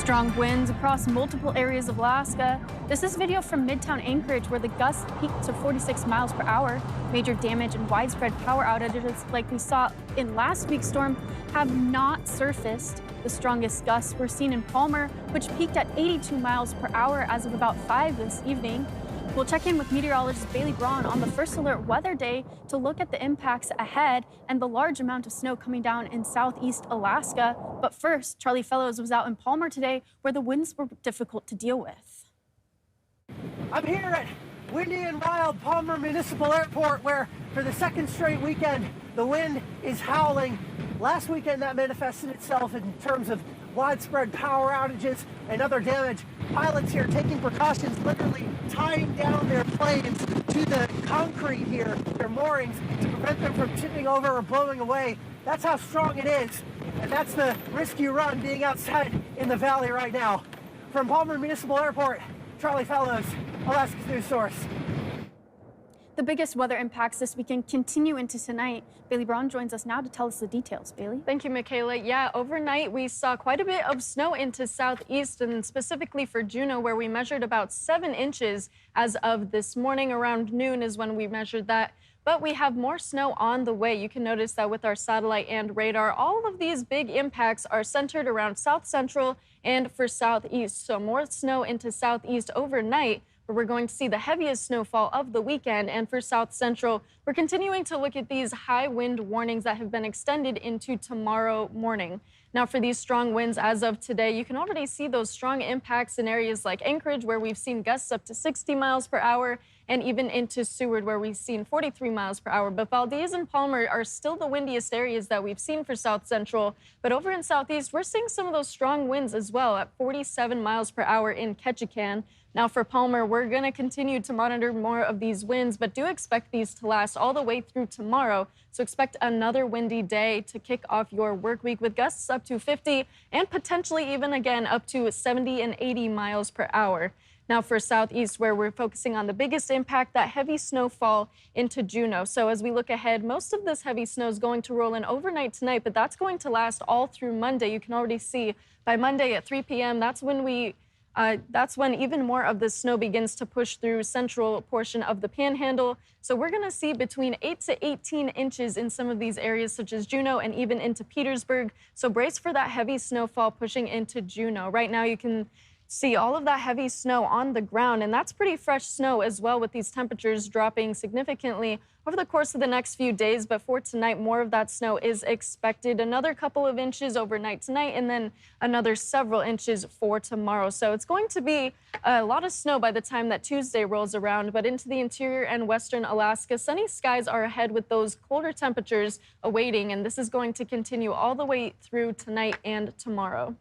Strong winds across multiple areas of Alaska. This is video from Midtown Anchorage where the gusts peaked to 46 miles per hour. Major damage and widespread power outages like we saw in last week's storm have not surfaced. The strongest gusts were seen in Palmer, which peaked at 82 miles per hour as of about 5 this evening. We'll check in with meteorologist Bailey Braun on the first alert weather day to look at the impacts ahead and the large amount of snow coming down in southeast Alaska. But first, Charlie Fellows was out in Palmer today where the winds were difficult to deal with. I'm here at windy and wild Palmer Municipal Airport where for the second straight weekend the wind is howling. Last weekend that manifested itself in terms of widespread power outages and other damage. Pilots here taking precautions, literally tying down their planes to the concrete here, their moorings, to prevent them from tipping over or blowing away. That's how strong it is, and that's the risk you run being outside in the valley right now. From Palmer Municipal Airport, Charlie Fellows, Alaska's news source. The biggest weather impacts this weekend continue into tonight. Bailey Braun joins us now to tell us the details. Bailey? Thank you, Michaela. Yeah, overnight we saw quite a bit of snow into southeast and specifically for Juneau, where we measured about 7 inches as of this morning. Around noon is when we measured that. But we have more snow on the way. You can notice that with our satellite and radar. All of these big impacts are centered around South Central and for southeast. So more snow into southeast overnight, where we're going to see the heaviest snowfall of the weekend. And for South Central, we're continuing to look at these high wind warnings that have been extended into tomorrow morning. Now, for these strong winds as of today, you can already see those strong impacts in areas like Anchorage, where we've seen gusts up to 60 miles per hour, and even into Seward, where we've seen 43 miles per hour. But Valdez and Palmer are still the windiest areas that we've seen for South Central. But over in Southeast, we're seeing some of those strong winds as well at 47 miles per hour in Ketchikan. Now for Palmer, we're going to continue to monitor more of these winds, but do expect these to last all the way through tomorrow. So expect another windy day to kick off your work week with gusts up to 50 and potentially even again up to 70 and 80 miles per hour. Now for southeast, where we're focusing on the biggest impact, that heavy snowfall into Juneau. So as we look ahead, most of this heavy snow is going to roll in overnight tonight, but that's going to last all through Monday. You can already see by Monday at 3 p.m. That's when even more of the snow begins to push through central portion of the Panhandle. So we're going to see between 8 to 18 inches in some of these areas, such as Juneau and even into Petersburg. So brace for that heavy snowfall pushing into Juneau. Right now you can see all of that heavy snow on the ground, and that's pretty fresh snow as well, with these temperatures dropping significantly over the course of the next few days. But for tonight, more of that snow is expected. Another couple of inches overnight tonight, and then another several inches for tomorrow. So it's going to be a lot of snow by the time that Tuesday rolls around. But into the interior and western Alaska, sunny skies are ahead with those colder temperatures awaiting, and this is going to continue all the way through tonight and tomorrow.